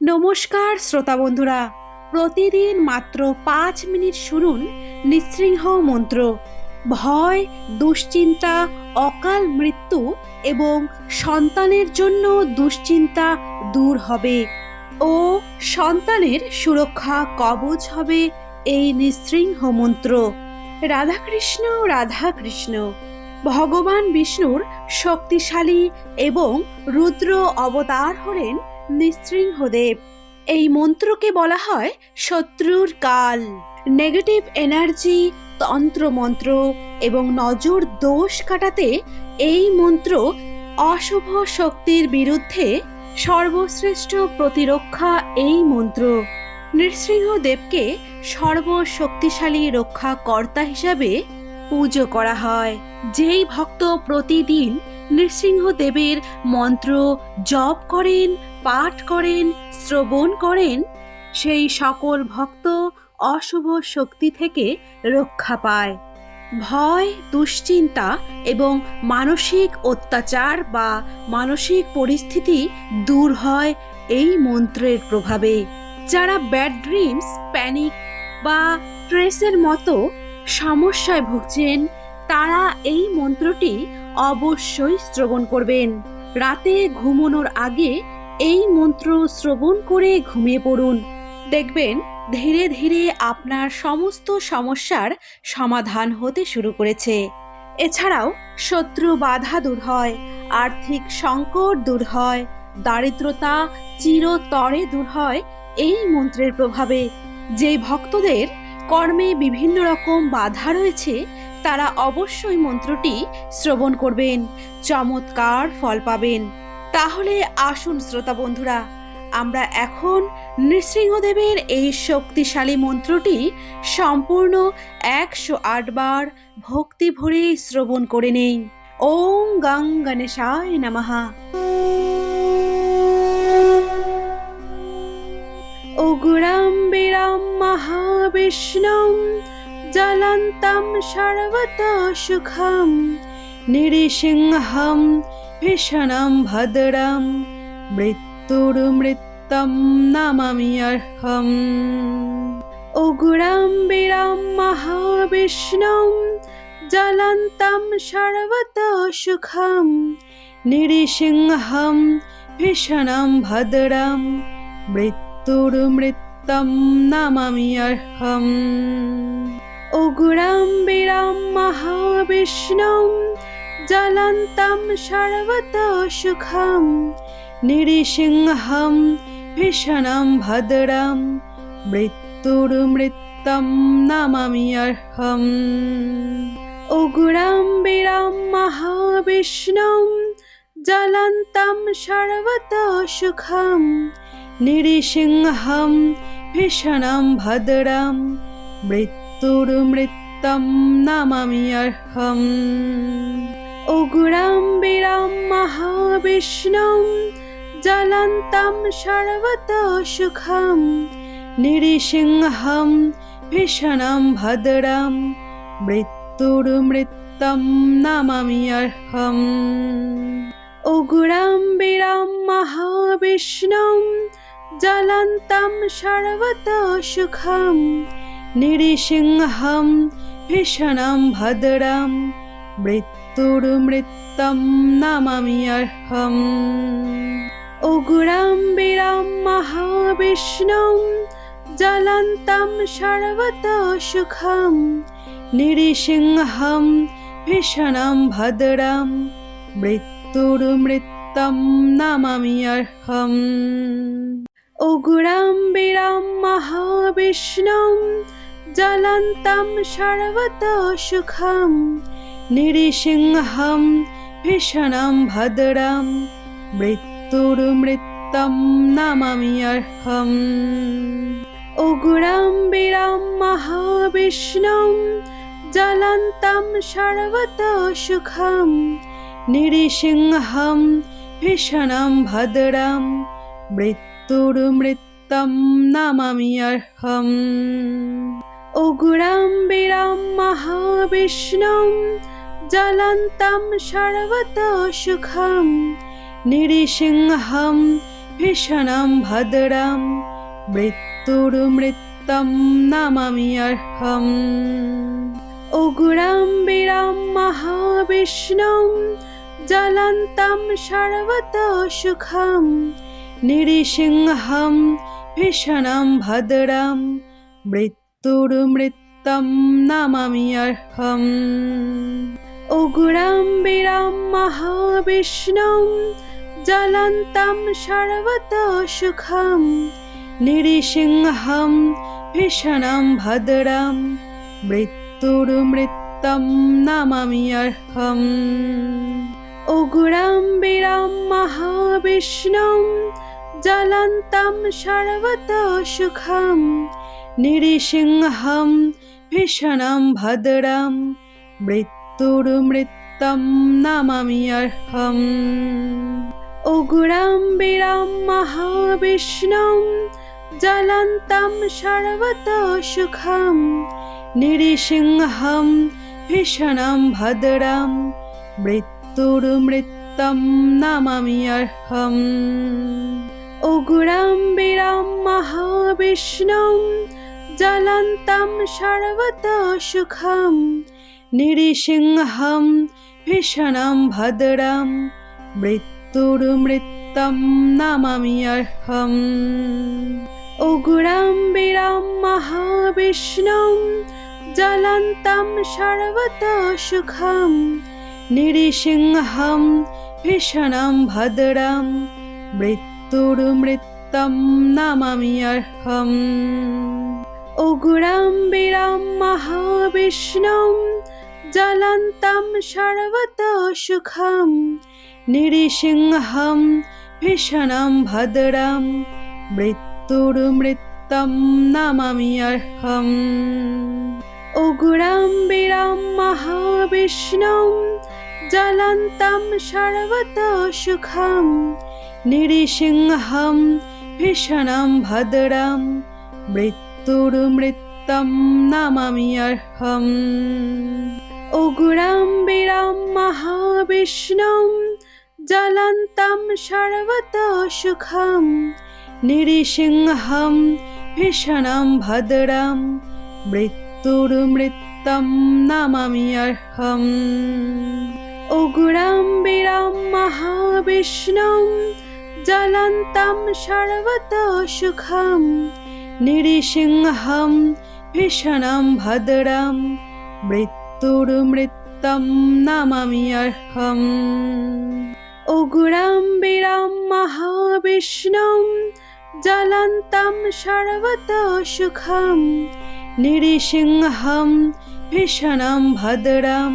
নমস্কার শ্রোতা বন্ধুরা, প্রতিদিন মাত্র 5 মিনিট শুনুন নৃসিংহ মন্ত্র। ভয়, দুশ্চিন্তা, অকাল মৃত্যু এবং সন্তানের জন্য দুশ্চিন্তা দূর হবে ও সন্তানের সুরক্ষা কবচ হবে এই নৃসিংহ মন্ত্র। রাধাকৃষ্ণ রাধাকৃষ্ণ। ভগবান বিষ্ণুর শক্তিশালী এবং রুদ্র অবতার হলেন নৃসিংহদেব। এই মন্ত্রকে বলা হয় শত্রুর কাল। নেগেটিভ এনার্জি, তন্ত্র মন্ত্র এবং নজর দোষ কাটাতে এই মন্ত্র অশুভ শক্তির বিরুদ্ধে সর্বশ্রেষ্ঠ প্রতিরক্ষা। এই মন্ত্র নৃসিংহদেবকে সর্বশক্তিশালী রক্ষা কর্তা হিসাবে পুজো করা হয়। যেই ভক্ত প্রতিদিন নৃসিংহদেবের মন্ত্র জপ করেন, পাঠ করেন, শ্রবণ করেন, সেই সকল ভক্ত অশুভ শক্তি থেকে রক্ষা পায়। ভয়, দুশ্চিন্তা এবং মানসিক অত্যাচার বা মানসিক পরিস্থিতি দূর হয় এই মন্ত্রের প্রভাবে। যারা ব্যাড ড্রিমস, প্যানিক বা স্ট্রেসের মতো সমস্যায় ভুগছেন, তারা এই মন্ত্রটি অবশ্যই শ্রবণ করবেন। রাতে ঘুমানোর আগে এই মন্ত্র শ্রবণ করে ঘুমিয়ে পড়ুন। দেখবেন ধীরে ধীরে আপনার সমস্ত সমস্যার সমাধান হতে শুরু করেছে। এছাড়াও শত্রু বাধা দূর হয়, আর্থিক সংকট দূর হয়, দারিদ্রতা চিরতরে দূর হয় এই মন্ত্রের প্রভাবে। যে ভক্তদের কর্মে বিভিন্ন রকম বাধা রয়েছে, তারা অবশ্যই মন্ত্রটি শ্রবণ করবেন, চমৎকার ফল পাবেন। তাহলে আসুন শ্রোতা বন্ধুরা, আমরা এখন নৃসিংহদেবের এই শক্তিশালী মন্ত্রটি সম্পূর্ণ 108 বার ভক্তি ভরে শ্রবণ করে নেই। ওম গং গণেশায় নমঃ। উগ্রম বীরম মহাবিষ্ণুম জ্বলন্तं সর্বতঃ সুখম নৃসিংহম ভীষণম ভদ্রম মৃত্যুর্মৃত্যুম নমামি অর্হম। উগ্রম বীরম মহাবিষ্ণুম জ্বলন্तं সর্বতঃ সুখম নৃসিংহম ভীষণম ভদ্রম মৃত্যুর্মৃত্যুম নমামি অর্হম। উগ্রম বীরম মহাবিষ্ণুম জ্বলন্तं সর্বতঃ সুখম নৃসিংহম ভীষণম ভদ্রম মৃত্যুর্মৃত্যুম নমামি অর্হম। উগ্রম বীরম মহাবিষ্ণুম জ্বলন্तं সর্বতঃ সুখম নৃসিংহম ভীষণম ভদ্রম মৃত্যুর্মৃত্যুম নমামি অর্হম। উগ্রম বীরম মহাবিষ্ণুম জ্বলন্तं সর্বতঃ সুখম নৃসিংহম ভীষণম ভদ্রম মৃত্যুর্মৃত্যুম নমামি অর্হম। উগ্রম বীরম মহাবিষ্ণুম জ্বলন্तं সর্বতঃ সুখম নৃসিংহম ভীষণম ভদ্রম মৃত্যুর্মৃত্যুম নমামি অর্হম। উগ্রম বীরম মহাবিষ্ণুম জ্বলন্तं সর্বতঃ সুখম নৃসিংহম ভীষণম ভদ্রম মৃত্যুর্মৃত্যুম নমামি অর্হম। উগ্রম বীরম মহাবিষ্ণুম জ্বলন্तं সর্বতঃ সুখম নৃসিংহম ভীষণম ভদ্রম মৃত্যুর্মৃত্যুম নমামি অর্হম। উগ্রম বীরম মহাবিষ্ণুম জ্বলন্तं সর্বতঃ সুখম নৃসিংহম ভীষণম ভদ্রম মৃত্যুর্মৃত্যুম নমামি অর্হম। উগ্রম বীরম মহাবিষ্ণুম জ্বলন্तं সর্বতঃ সুখম নৃসিংহম ভীষণম ভদ্রম মৃত্যুর্মৃত্যুম নমামি অর্হম। উগ্রম বীরম মহাবিষ্ণুম জ্বলন্तं সর্বতোষুখম নৃসিংহম ভীষণম ভদ্রম মৃত্যুর্মৃত্যুম নমামি অর্হম। উগ্রম বীরম মহাবিষ্ণুম জ্বলন্तं সর্বতোষুখম নৃসিংহম ভীষণম ভদ্রম মৃত্যুর্মৃত্যুম নমামি অর্হম। উগ্রম বীরম মহাবিষ্ণুম জ্বলন্तं সর্বতোষুখম নৃসিংহম ভীষণম ভদ্রম মৃত্যুর্মৃত্যুম নমামি অর্হম। উগ্রম বীরম মহাবিষ্ণুম জ্বলন্तं সর্বতোষুখম নৃসিংহম ভীষণম ভদ্রম মৃত্যুর্মৃত্যুম নমামি অর্হম। উগ্রম বীরম মহাবিষ্ণুম জ্বলন্तं সর্বতোষুখম নৃসিংহম ভীষণম ভদ্রম মৃত্যুর্মৃত্যুম নমামি অর্হম। উগ্রম বীরম মহাবিষ্ণুম জ্বলন্तं সর্বতোষুখম নৃসিংহম ভীষণম ভদ্রম মৃত্যুর্মৃত্যুম নমামি অর্হম। উগ্রম বীরম মহাবিষ্ণুম জ্বলন্तं সর্বতোষুখম নৃসিংহম ভীষণম ভদ্রম মৃত্যুর্মৃত্যুম নমামি অর্হম। উগ্রম বীরম মহাবিষ্ণুম জ্বলন্तं সর্বতোষুখম নৃসিংহম ভীষণম ভদ্রম মৃত্যুর্মৃত্যুম নমামি অর্হম। উগ্রম বীরম মহাবিষ্ণুম জ্বলন্तं সর্বতোষুখম নৃসিংহম ভীষণম ভদ্রম মৃত্যুর্মৃত্যুম নমামি অর্হম। উগ্রম বীরম মহাবিষ্ণুম জ্বলন্तं সর্বতোষুখম নৃসিংহম ভীষণম ভদ্রম মৃত্যুর্মৃত্যুম নমামি অর্হম। উগ্রম বীরম মহাবিষ্ণুম জ্বলন্तं সর্বতোষুখম নৃসিংহম ভীষণম ভদ্রম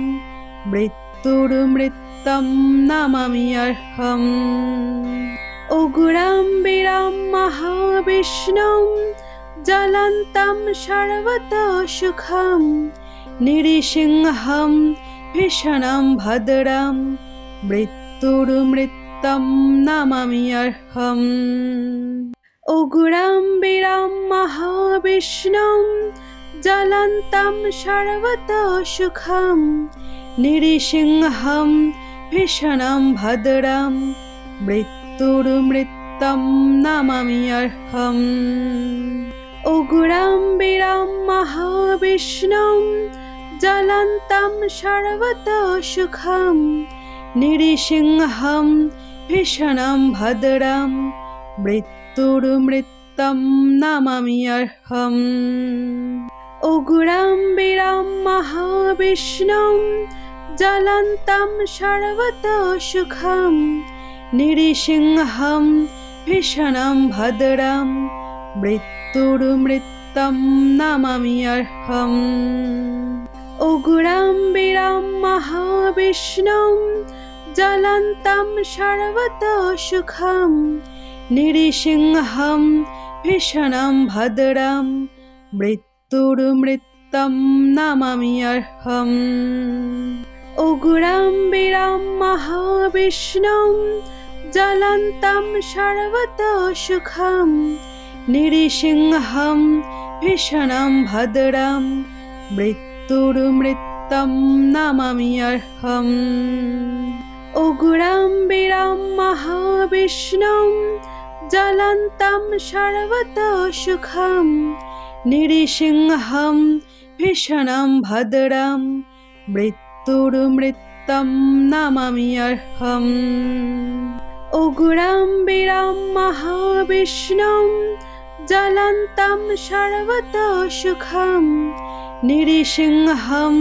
মৃত্যুর্মৃত্যুম নমামি অর্হম। উগ্রম বীরম মহাবিষ্ণুম জ্বলন্तं সর্বতোষুখম নৃসিংহম ভীষণম ভদ্রম মৃত্যুর্মৃত্যুম নমামি অর্হম। উগ্রম বীরম মহাবিষ্ণুম জ্বলন্तं সর্বতোষুখম নৃসিংহম ভীষণম ভদ্রম মৃত্যুর্মৃত্যুম নমামি অর্হম। উগ্রম বীরম মহাবিষ্ণুম জ্বলন্तं সর্বতোষুখম নৃসিংহম ভীষণম ভদ্রম মৃত্যুর্মৃত্যুম নমামি অর্হম। উগ্রম বীরম মহাবিষ্ণুম জ্বলন্तं সর্বতোষুখম নৃসিংহম ভীষণম ভদ্রম মৃত্যুর্মৃত্যুম নমামি অর্হম। উগ্রম বীরম মহাবিষ্ণুম জ্বলন্तं সর্বতোষুখম নৃসিংহম ভীষণম ভদ্রম মৃত্যুর্মৃত্যুম নমামি অর্হম। উগ্রম বীরম মহাবিষ্ণুম জ্বলন্तं সর্বতোষুখম নৃসিংহম ভীষণম ভদ্রম মৃত্যুর্মৃত্যুম নমামি অর্হম। উগ্রম বীরম মহাবিষ্ণুম ज्वलन्तं सर्वतोसुखं नृसिंहं भीषणं भद्रं मृत्युर्मृत्युं नमामि अर्हम् उग्रं वीरं महाविष्णुं ज्वलन्तं सर्वतोसुखं नृसिंहं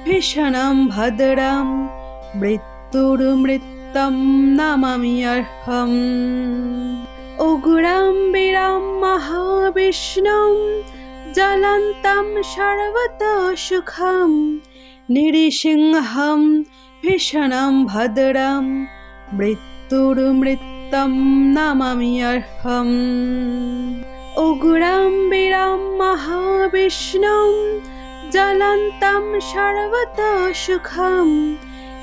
भीषणं भद्रं मृत्युर्मृत्युं नमामि अर्हम् उग्रं वीरं महाविष्णुं ज्वलन्तं सर्वतोसुखं नृसिंहं भीषणं भद्रं मृत्युर्मृत्युं नमामि अर्हम् उग्रं वीरं महाविष्णुं ज्वलन्तं सर्वतोसुखं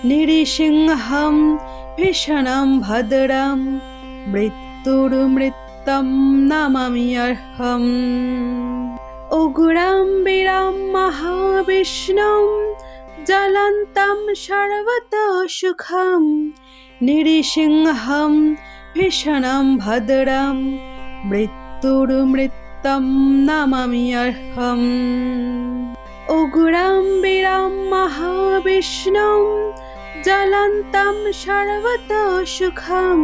नृसिंहं भीषणं भद्रं मृत्युर्मृत्युं नमामि अर्हम् उग्रं वीरं महाविष्णुं ज्वलन्तं सर्वतोसुखं नृसिंहं भीषणं भद्रं मृत्युर्मृत्युं नमामि अर्हम् उग्रं वीरं महाविष्णुं ज्वलन्तं सर्वतोसुखं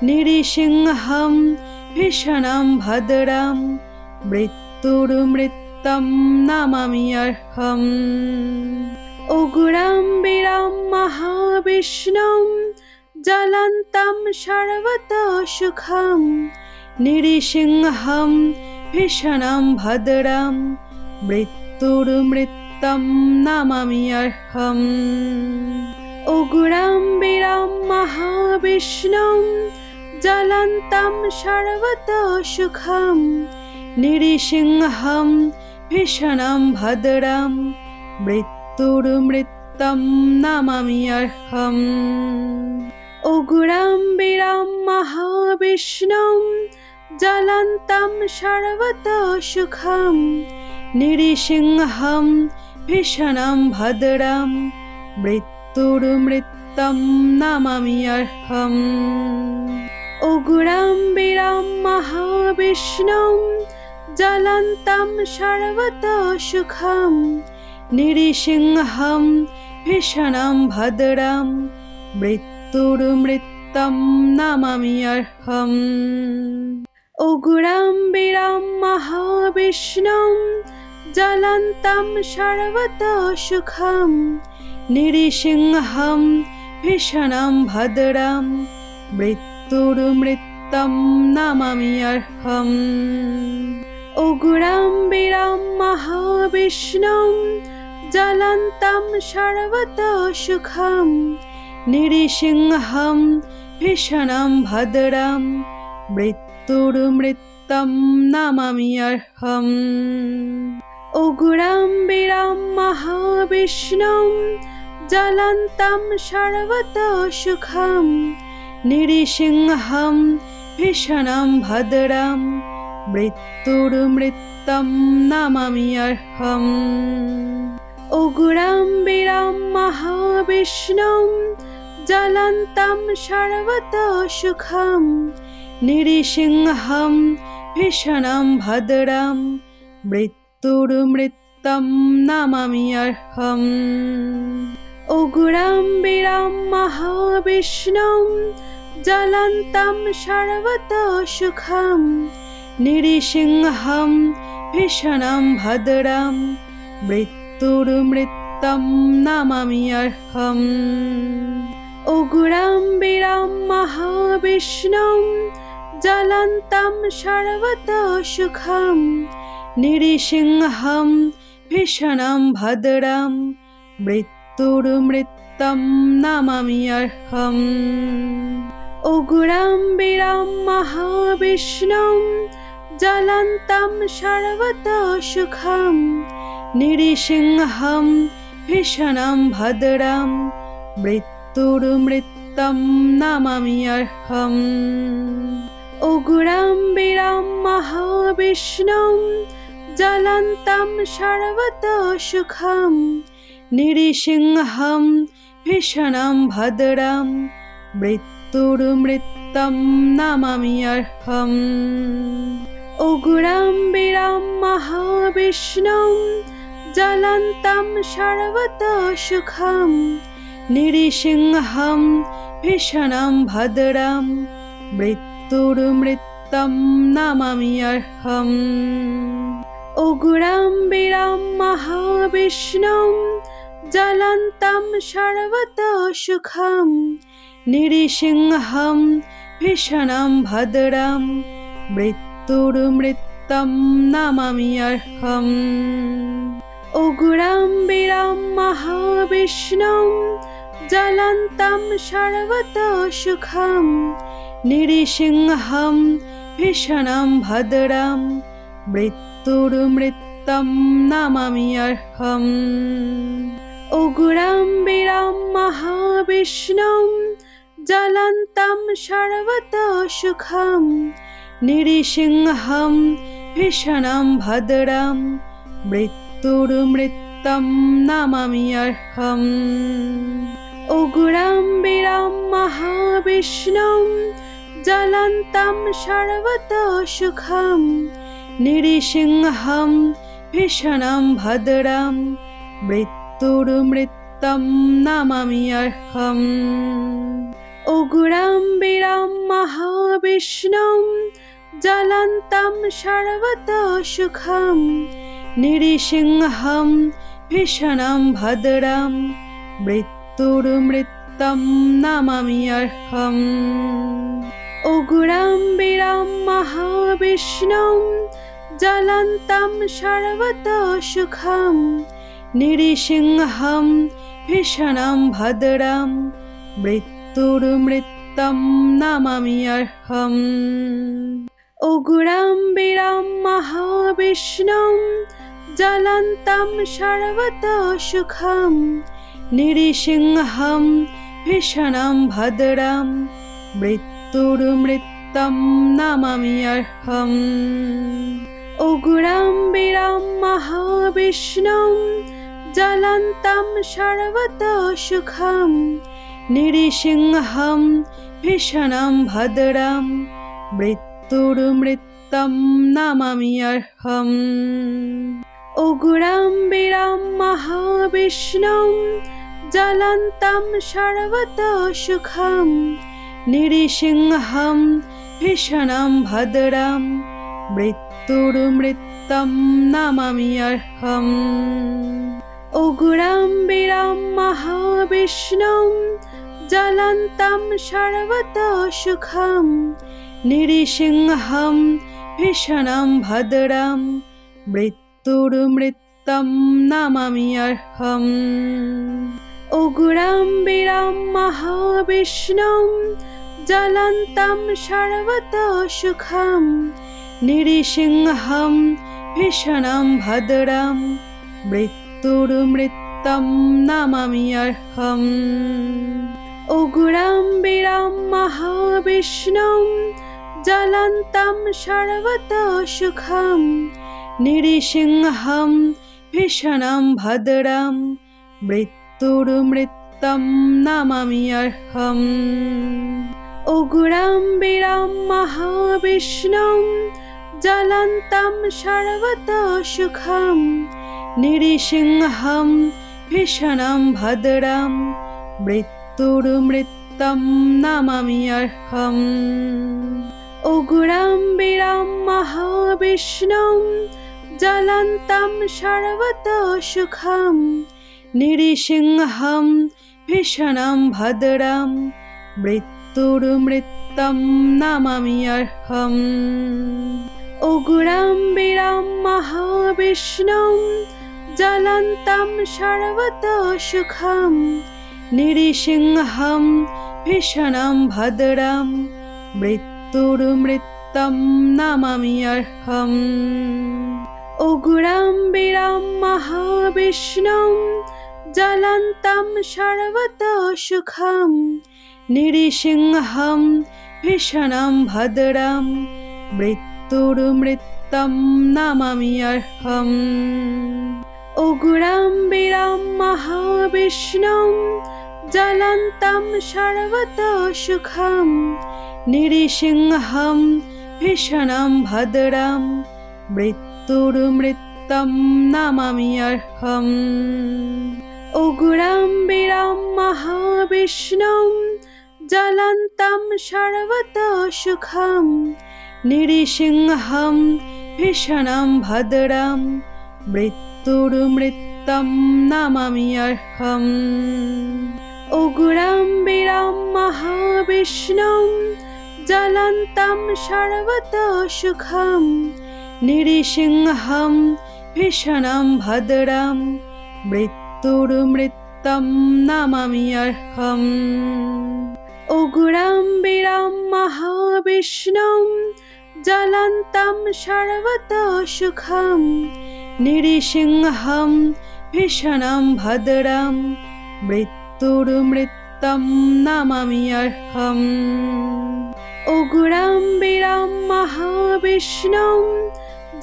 नृसिंहं भीषणं भद्रं मृत्युर्मृत्युं नमामि अर्हम् उग्रं वीरं महाविष्णुं ज्वलन्तं सर्वतोसुखं नृसिंहं भीषणं भद्रं मृत्युर्मृत्युं नमामि अर्हम् उग्रं वीरं महाविष्णुं ज्वलन्तं सर्वतोसुखं नृसिंहं भीषणं भद्रं मृत्युर्मृत्युं नमामि अर्हम् उग्रं वीरं महाविष्णुं ज्वलन्तं सर्वतोसुखं नृसिंहं भीषणं भद्रं मृत्युर्मृत्युं नमामि अर्हम् उग्रं वीरं महाविष्णुं ज्वलन्तं सर्वतोसुखं नृसिंहं भीषणं भद्रं मृत्युर्मृत्युं नमामि अर्हम् उग्रं वीरं महाविष्णुं ज्वलन्तं सर्वतोसुखं नृसिंहं भीषणं भद्रं मृत्युर्मृत्युं नमामि अर्हम् उग्रं वीरं महाविष्णुं ज्वलन्तं सर्वतोसुखं नृसिंहं भीषणं भद्रं मृत्युर्मृत्युं नमामि अर्हम् उग्रं वीरं महाविष्णुं ज्वलन्तं सर्वतोसुखं नृसिंहं भीषणं भद्रं मृत्युर्मृत्युं नमामि अर्हम् उग्रं वीरं महाविष्णुं ज्वलन्तं सर्वतोसुखं नृसिंहं भीषणं भद्रं मृत्युर्मृत्युं नमामि अर्हम् उग्रं वीरं महाविष्णुं ज्वलन्तं सर्वतोसुखं नृसिंहं भीषणं भद्रं मृत्युर्मृत्युं नमामि अर्हम् उग्रं वीरं महाविष्णुं ज्वलन्तं सर्वतोसुखं नृसिंहं भीषणं भद्रं मृत्युर्मृत्युं नमामि अर्हम् उग्रं वीरं महाविष्णुं ज्वलन्तं सर्वतोसुखं नृसिंहं भीषणं भद्रं मृत्युर्मृत्युं नमामि अर्हम् उग्रं वीरं महाविष्णुं ज्वलन्तं सर्वतोसुखं नृसिंहं भीषणं भद्रं मृत्युर्मृत्युं मृत्युं नमामि अर्हम् उग्रं वीरं महाविष्णुं ज्वलन्तं सर्वतोमुखं नृसिंहं भीषणं भद्रं मृत्युं नमामि अर्हम् उग्रं वीरं महाविष्णुं ज्वलन्तं सर्वतोमुखं नृसिंहं भीषणं भद्रं मृत्युं नमामि अर्हम् उग्रं वीरं महाविष्णुं ज्वलन्तं सर्वतोमुखं नृसिंहं भीषणं भद्रं मृत्युं नमामि अर्हम् उग्रं वीरं महाविष्णुं ज्वलन्तं सर्वतोमुखं नृसिंहं भीषणं भद्रं मृत्युं नमामि अर्हम् उग्रं वीरं महाविष्णुं ज्वलन्तं सर्वतोमुखं नृसिंहं भीषणं भद्रं मृत्युं नमामि अर्हम् उग्रं वीरं महाविष्णुं ज्वलन्तं सर्वतोमुखं नृसिंहं भीषणं भद्रं मृत्युं नमामि अर्हम् उग्रं वीरं महाविष्णुं ज्वलन्तं सर्वतोमुखं नृसिंहं भीषणं भद्रं मृत्युं नमामि अर्हम् उग्रं वीरं महाविष्णुं ज्वलन्तं सर्वतोमुखं नृसिंहं भीषणं भद्रं मृत्युं नमामि अर्हम् उग्रं वीरं महाविष्णुं ज्वलन्तं सर्वतोमुखं नृसिंहं भीषणं भद्रं मृत्युं नमामि अर्हम् उग्रं वीरं महाविष्णुं ज्वलन्तं सर्वतोमुखं नृसिंहं भीषणं भद्रं मृत्युं नमामि अर्हम् उग्रं वीरं महाविष्णुं ज्वलन्तं सर्वतोमुखं नृसिंहं भीषणं भद्रं मृत्युं नमामि अर्हम् उग्रं वीरं महाविष्णुं ज्वलन्तं सर्वतोमुखं नृसिंहं भीषणं भद्रं मृत्युं नमामि अर्हम् उग्रं वीरं महाविष्णुं ज्वलन्तं सर्वतोमुखं नृसिंहं भीषणं भद्रं मृत्युं नमामि अर्हम् उग्रं वीरं महाविष्णुं ज्वलन्तं सर्वतोमुखं नृसिंहं भीषणं भद्रं मृत्युं नमामि अर्हम् उग्रं वीरं महाविष्णुं ज्वलन्तं सर्वतोमुखं नृसिंहं भीषणं भद्रं मृत्युं नमामि अर्हम् उग्रं वीरं महाविष्णुं ज्वलन्तं सर्वतोमुखं नृसिंहं भीषणं भद्रं मृत्युं नमामि अर्हम् उग्रं वीरं महाविष्णुं ज्वलन्तं सर्वतोमुखं नृसिंहं भीषणं भद्रं मृत्युं नमामि अर्हम् उग्रं वीरं महाविष्णुं ज्वलन्तं सर्वतोमुखं निरिसिंहं भीषणं भद्रं मृत्युर्मृत्तं नमामि अर्हम् उग्रं वीरं महाविष्णुं ज्वलन्तं सर्वतोमुखं निरिसिंहं भीषणं भद्रं मृत्युर्मृत्तं नमामि अर्हम् उग्रं वीरं महाविष्णुं ज्वलन्तं सर्वतोमुखं निरिसिंहं भीषणं भद्रं मृत्युर्मृत्तं नमामि अर्हम् उग्रं वीरं महाविष्णुं ज्वलन्तं सर्वतोमुखं निरिसिंहं भीषणं भद्रं मृत्युर्मृत्तं नमामि अर्हम् उग्रं वीरं महाविष्णुं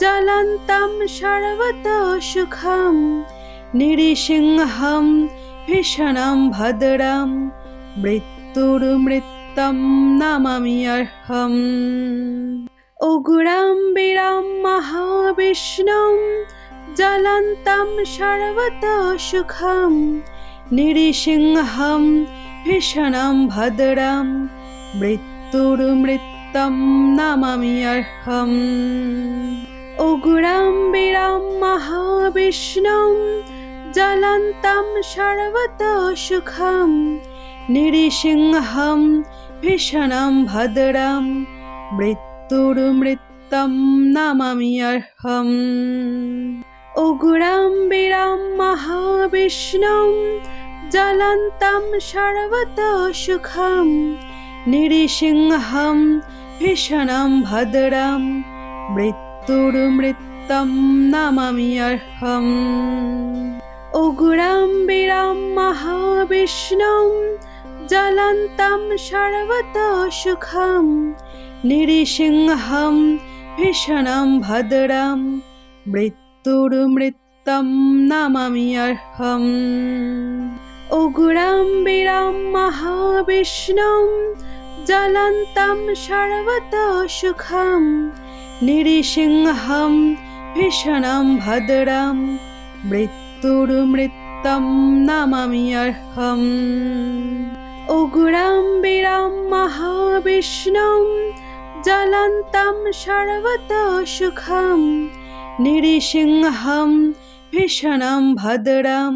ज्वलन्तं सर्वतोमुखं निरिसिंहं भीषणं भद्रं मृत्युर्मृत्तं नमामि अर्हम् उग्रं वीरं महाविष्णुं ज्वलन्तं सर्वतोमुखं निरिसिंहं भीषणं भद्रं मृत्युर्मृत्तं नमामि अर्हम् उग्रं वीरं महाविष्णुं ज्वलन्तं सर्वतोमुखं निरिसिंहं भीषणं भद्रं मृत्युर्मृत्तं नमामि अर्हम् उग्रं वीरं महाविष्णुं ज्वलन्तं सर्वतोमुखं निरिसिंहं भीषणं भद्रं मृत्युर्मृत्तं नमामि अर्हम् उग्रं वीरं महाविष्णुं ज्वलन्तं सर्वतोमुखं निरिसिंहं भीषणं भद्रं मृत्युर्मृत्तं नमामि अर्हम् उग्रं वीरं महाविष्णुं ज्वलन्तं सर्वतोमुखं निरिसिंहं भीषणं भद्रं मृत्युर्मृत्तं नमामि अर्हम् उग्रं वीरं महाविष्णुं ज्वलन्तं सर्वतोमुखं निरिसिंहं भीषणं भद्रं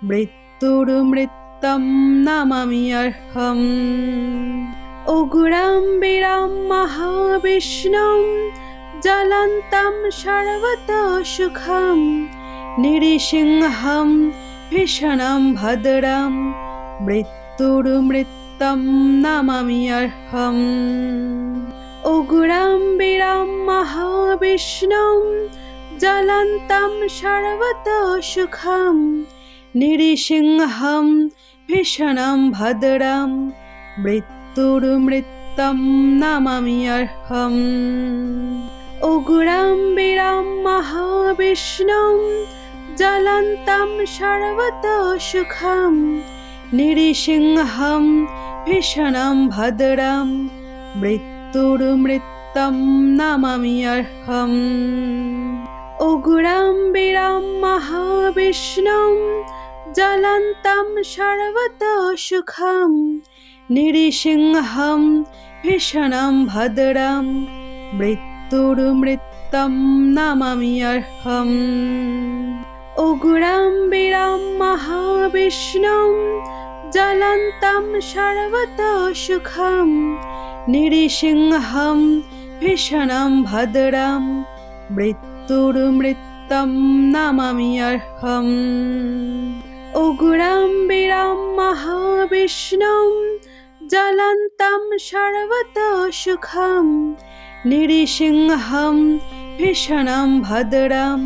मृत्युर्मृत्तं नमामि अर्हम् उग्रं वीरं महाविष्णुं ज्वलन्तं सर्वतोमुखं निरिसिंहं भीषणं भद्रं मृत्युर्मृत्तं नमामि अर्हम् उग्रं वीरं महाविष्णुं ज्वलन्तं सर्वतोमुखं निरिसिंहं भीषणं भद्रं मृत्युर्मृत्तं नमामि अर्हम् उग्रं वीरं महाविष्णुं ज्वलन्तं सर्वतोमुखं निरिसिंहं भीषणं भद्रं मृत्युर्मृत्तं नमामि अर्हम् उग्रं वीरं महाविष्णुं ज्वलन्तं सर्वतोमुखं निरिसिंहं भीषणं भद्रं मृत्युर्मृत्तं नमामि अर्हम् उग्रं वीरं महाविष्णुं ज्वलन्तं सर्वतोमुखं निरिसिंहं भीषणं भद्रं मृत्युर्मृत्तं नमामि अर्हम् उग्रं वीरं महाविष्णुं ज्वलन्तं सर्वतोमुखं निरिसिंहं भीषणं भद्रं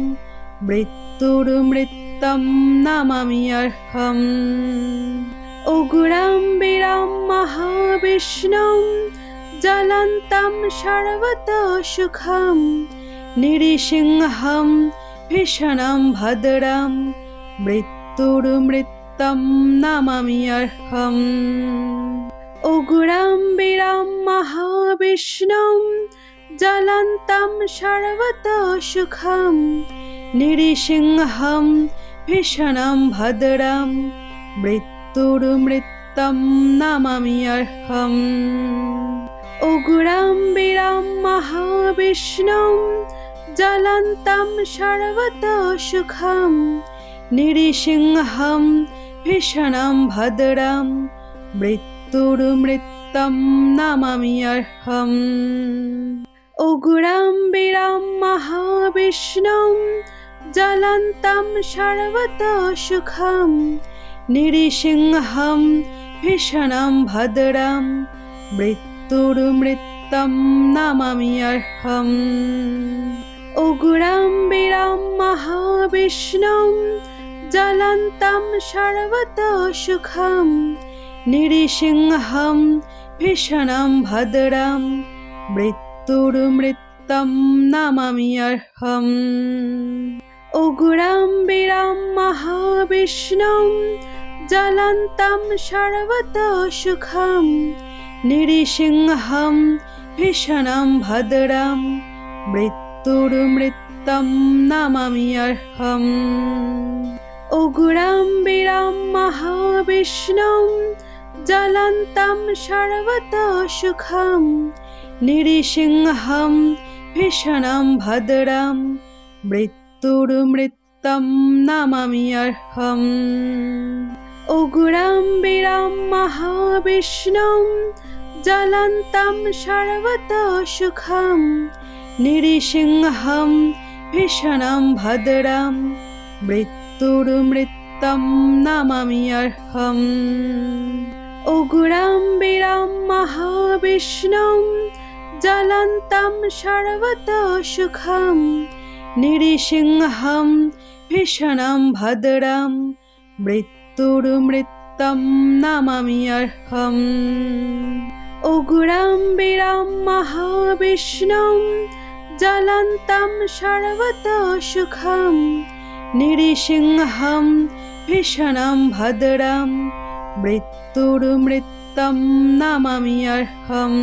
मृत्युर्मृत्तं नमामि अर्हम् उग्रं वीरं महाविष्णुं ज्वलन्तं सर्वतोमुखं निरिसिंहं भीषणं भद्रं मृत्युर्मृत्तं नमामि अर्हम् उग्रं वीरं महाविष्णुं ज्वलन्तं सर्वतोमुखं नृसिंहं भीषणं भद्रं मृत्युर्मृत्युं नमाम्यहम् उग्रं वीरं महाविष्णुं ज्वलन्तं सर्वतोमुखं नृसिंहं भीषणं भद्रं मृत्युर्मृत्युं नमाम्यहम् उग्रं वीरं महाविष्णुं ज्वलन्तं सर्वतोमुखं नृसिंहं भीषणं भद्रं मृत्युर्मृत्युं नमाम्यहम् उग्रं वीरं महाविष्णुं ज्वलन्तं सर्वतोमुखं नृसिंहं भीषणं भद्रं मृत्युर्मृत्युं नमाम्यहम् उग्रं वीरं महाविष्णुं ज्वलन्तं सर्वतोमुखं नृसिंहं भीषणं भद्रं मृत्युर्मृत्युं नमाम्यहम् उग्रं वीरं महाविष्णुं ज्वलन्तं सर्वतोमुखं नृसिंहं भीषणं भद्रं मृत्युर्मृत्युं नमाम्यहम् उग्रं वीरं महाविष्णुं ज्वलन्तं सर्वतोमुखं नृसिंहं भीषणं भद्रं मृत्युर्मृत्युं नमाम्यहम् उग्रं वीरं महाविष्णुं ज्वलन्तं सर्वतोमुखं नृसिंहं भीषणं भद्रं मृत्युर्मृत्युं नमाम्यहम् उग्रं वीरं महाविष्णुं ज्वलन्तं सर्वतोमुखं नृसिंहं भीषणं भद्रं मृत्युर्मृत्युं नमाम्यहम्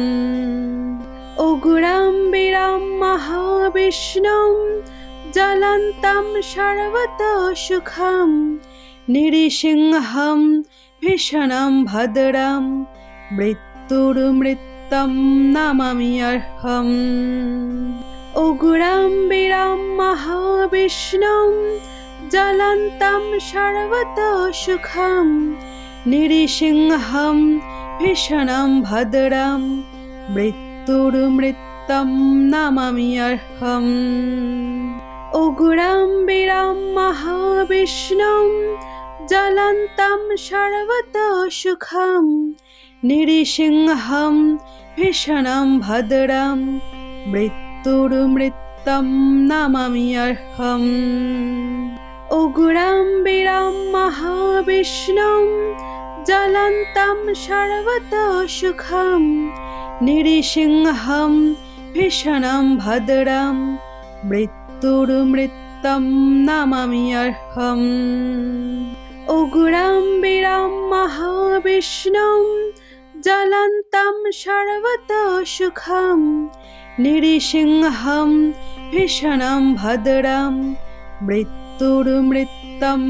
उग्रं वीरं महाविष्णुं ज्वलन्तं सर्वतोमुखं नृसिंहं भीषणं भद्रं मृत्युर्मृत्युं नमाम्यहम् उग्रं वीरं महाविष्णुं ज्वलन्तं सर्वतोमुखं नृसिंहं भीषणं भद्रं मृत्युर्मृत्युं नमाम्यहम् उग्रं वीरं महाविष्णुं ज्वलन्तं सर्वतोमुखं नृसिंहं भीषणं भद्रं मृत्युर्मृत्युं नमाम्यहम् उग्रं वीरं महाविष्णुं ज्वलन्तं सर्वतोमुखं नृसिंहं भीषणं भद्रं मृत्युर्मृत्युं नमाम्यहम् उग्रं वीरं महाविष्णुं ज्वलन्तं सर्वतोमुखं नृसिंहं भीषणं भद्रं मृत्युर्मृत्युं